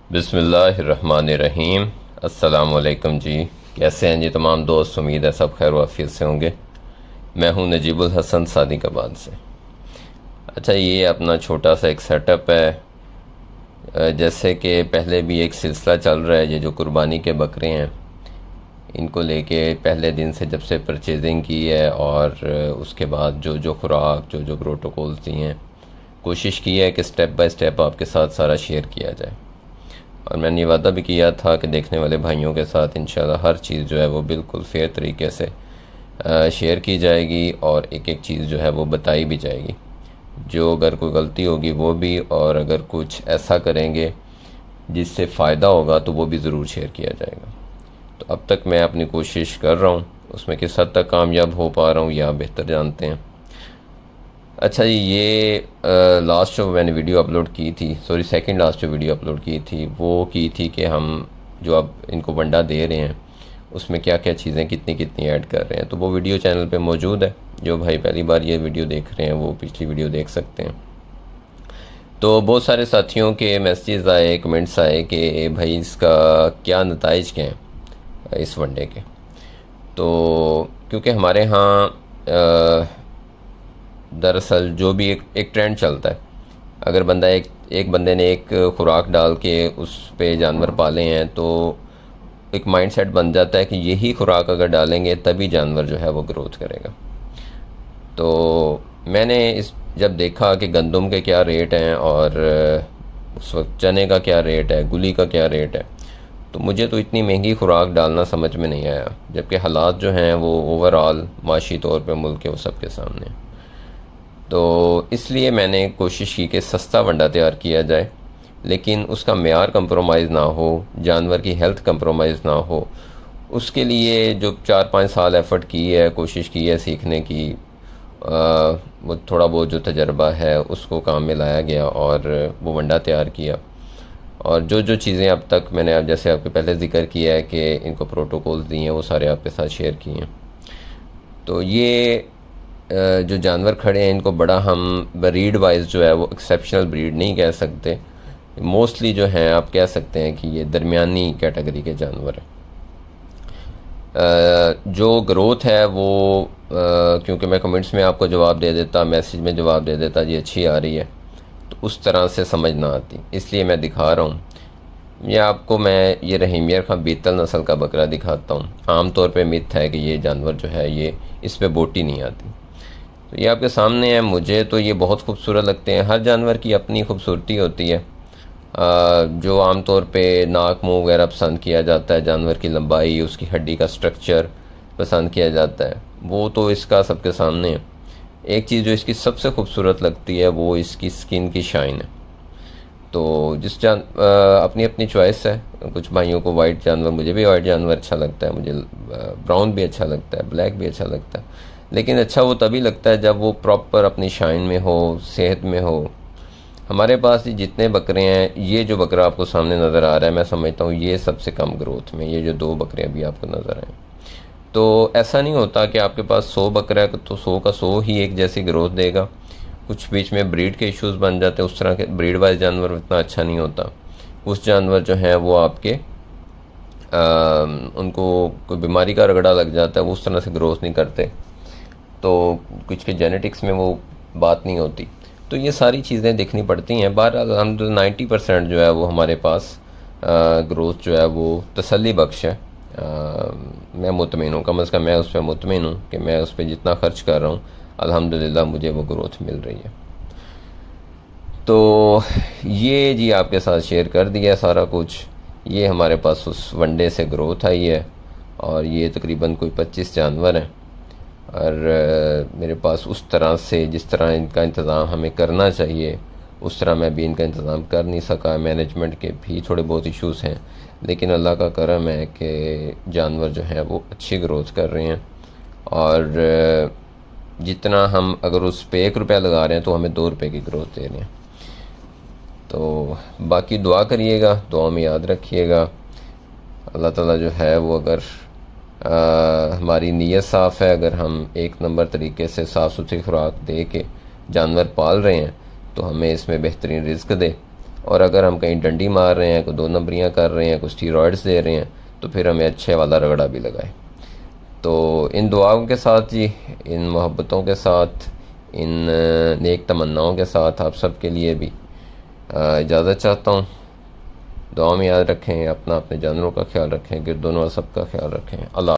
बिस्मिल्लाहिर्रहमानिर्रहीम। अस्सलामुअलैकुम जी। कैसे हैं जी तमाम दोस्त? उम्मीद है सब खैर वाफियत से होंगे। मैं हूं नजीबुल हसन सादिकाबाद से। अच्छा, ये अपना छोटा सा एक सेटअप है। जैसे कि पहले भी एक सिलसिला चल रहा है, ये जो कुर्बानी के बकरे हैं इनको लेके पहले दिन से जब से परचेजिंग की है और उसके बाद जो जो खुराक जो जो प्रोटोकॉल्स दिए हैं, कोशिश की है कि स्टेप बाय स्टेप आपके साथ सारा शेयर किया जाए। और मैंने ये वादा भी किया था कि देखने वाले भाइयों के साथ इंशाल्लाह हर चीज़ जो है वो बिल्कुल फेयर तरीके से शेयर की जाएगी और एक एक चीज़ जो है वो बताई भी जाएगी। जो अगर कोई गलती होगी वो भी, और अगर कुछ ऐसा करेंगे जिससे फ़ायदा होगा तो वो भी ज़रूर शेयर किया जाएगा। तो अब तक मैं अपनी कोशिश कर रहा हूँ, उसमें किस हद तक कामयाब हो पा रहा हूँ या बेहतर जानते हैं। अच्छा जी, ये लास्ट जो मैंने वीडियो अपलोड की थी, सॉरी सेकंड लास्ट जो वीडियो अपलोड की थी वो की थी कि हम जो अब इनको वंडा दे रहे हैं उसमें क्या क्या चीज़ें कितनी कितनी ऐड कर रहे हैं। तो वो वीडियो चैनल पे मौजूद है। जो भाई पहली बार ये वीडियो देख रहे हैं वो पिछली वीडियो देख सकते हैं। तो बहुत सारे साथियों के मैसेज आए, कमेंट्स आए कि भाई इसका क्या नताइज क्या हैं इस वनडे के। तो क्योंकि हमारे यहाँ दरअसल जो भी एक ट्रेंड चलता है, अगर बंदा एक बंदे ने एक खुराक डाल के उस पे जानवर पाले हैं तो एक माइंडसेट बन जाता है कि यही खुराक अगर डालेंगे तभी जानवर जो है वो ग्रोथ करेगा। तो मैंने जब देखा कि गंदम के क्या रेट हैं और उस वक्त चने का क्या रेट है, गुली का क्या रेट है, तो मुझे तो इतनी महंगी खुराक डालना समझ में नहीं आया, जबकि हालात जो हैं वो ओवरऑल माशी तौर पे मुल्क के वो सबके सामने। तो इसलिए मैंने कोशिश की कि सस्ता वंडा तैयार किया जाए, लेकिन उसका मेयार कंप्रोमाइज़ ना हो, जानवर की हेल्थ कंप्रोमाइज़ ना हो। उसके लिए जो 4-5 साल एफ़र्ट की है, कोशिश की है सीखने की, वो थोड़ा बहुत जो तजर्बा है उसको काम में लाया गया और वो वंडा तैयार किया। और जो जो चीज़ें अब तक मैंने अब जैसे आपके पहले ज़िक्र किया है कि इनको प्रोटोकॉल्स दिए हैं वो सारे आपके साथ शेयर किए हैं। तो ये जो जानवर खड़े हैं इनको बड़ा हम ब्रीड वाइज जो है वो एक्सेप्शनल ब्रीड नहीं कह सकते। मोस्टली जो हैं आप कह सकते हैं कि ये दरमियानी कैटेगरी के जानवर हैं। जो ग्रोथ है वो क्योंकि मैं कमेंट्स में आपको जवाब दे देता, मैसेज में जवाब दे देता जी अच्छी आ रही है, तो उस तरह से समझ ना आती, इसलिए मैं दिखा रहा हूँ। ये आपको मैं ये रहीम यार खां बीतल नस्ल का बकरा दिखाता हूँ। आम तौर पे मिथ है कि ये जानवर जो है ये इस पे बोटी नहीं आती। तो ये आपके सामने है। मुझे तो ये बहुत खूबसूरत लगते हैं। हर जानवर की अपनी खूबसूरती होती है। जो आम तौर पे नाक मुंह वगैरह पसंद किया जाता है, जानवर की लंबाई, उसकी हड्डी का स्ट्रक्चर पसंद किया जाता है, वो तो इसका सबके सामने है। एक चीज़ जो इसकी सबसे खूबसूरत लगती है वो इसकी स्किन की शाइन है। तो अपनी अपनी चॉइस है। कुछ भाइयों को वाइट जानवर, मुझे भी वाइट जानवर अच्छा लगता है, मुझे ब्राउन भी अच्छा लगता है, ब्लैक भी अच्छा लगता है, लेकिन अच्छा वो तभी लगता है जब वो प्रॉपर अपनी शाइन में हो, सेहत में हो। हमारे पास जितने बकरे हैं, ये जो बकरा आपको सामने नज़र आ रहा है मैं समझता हूँ ये सबसे कम ग्रोथ में, ये जो 2 बकरे अभी आपको नज़र आए। तो ऐसा नहीं होता कि आपके पास 100 बकरा है तो 100 का 100 ही एक जैसी ग्रोथ देगा। कुछ बीच में ब्रीड के इश्यूज बन जाते हैं, उस तरह के ब्रीड वाइज जानवर इतना अच्छा नहीं होता। कुछ जानवर जो हैं वो आपके उनको कोई बीमारी का रगड़ा लग जाता है, वो उस तरह से ग्रोथ नहीं करते, तो कुछ के जेनेटिक्स में वो बात नहीं होती। तो ये सारी चीज़ें देखनी पड़ती हैं। बहरहाल हम 90% जो है वो हमारे पास ग्रोथ जो है वो तसल्ली बख्श है। मैं मुतमिन हूँ, कम अज़ कम मैं उस पर मुतमिन हूँ कि मैं उस पर जितना खर्च कर रहा हूँ अल्हम्दुलिल्लाह मुझे वो ग्रोथ मिल रही है। तो ये जी आपके साथ शेयर कर दिया सारा कुछ। ये हमारे पास उस वनडे से ग्रोथ आई है और ये तकरीबन कोई 25 जानवर हैं। और मेरे पास उस तरह से जिस तरह इनका इंतज़ाम हमें करना चाहिए उस तरह मैं भी इनका इंतज़ाम कर नहीं सका। मैनेजमेंट के भी थोड़े बहुत इश्यूज़ हैं, लेकिन अल्लाह का करम है कि जानवर जो हैं वो अच्छी ग्रोथ कर रहे हैं। और जितना हम अगर उस पर 1 रुपया लगा रहे हैं तो हमें 2 रुपये की ग्रोथ दे रहे हैं। तो बाकी दुआ करिएगा, दुआ में याद रखिएगा। अल्लाह ताला जो है वो अगर हमारी नीयत साफ़ है, अगर हम एक नंबर तरीके से साफ़ सुथरी खुराक दे के जानवर पाल रहे हैं तो हमें इसमें बेहतरीन रिज़्क दे। और अगर हम कहीं डंडी मार रहे हैं, कोई 2 नंबरियाँ कर रहे हैं, कुछ स्टीरॉइड्स दे रहे हैं, तो फिर हमें अच्छे वाला रगड़ा भी लगाए। तो इन दुआओं के साथ जी, इन मोहब्बतों के साथ, इन नेक तमन्नाओं के साथ आप सब के लिए भी इजाज़त चाहता हूँ। दुआ में याद रखें, अपना अपने जानवरों का ख्याल रखें, गिरदोनों सबका ख्याल रखें। अल्लाह।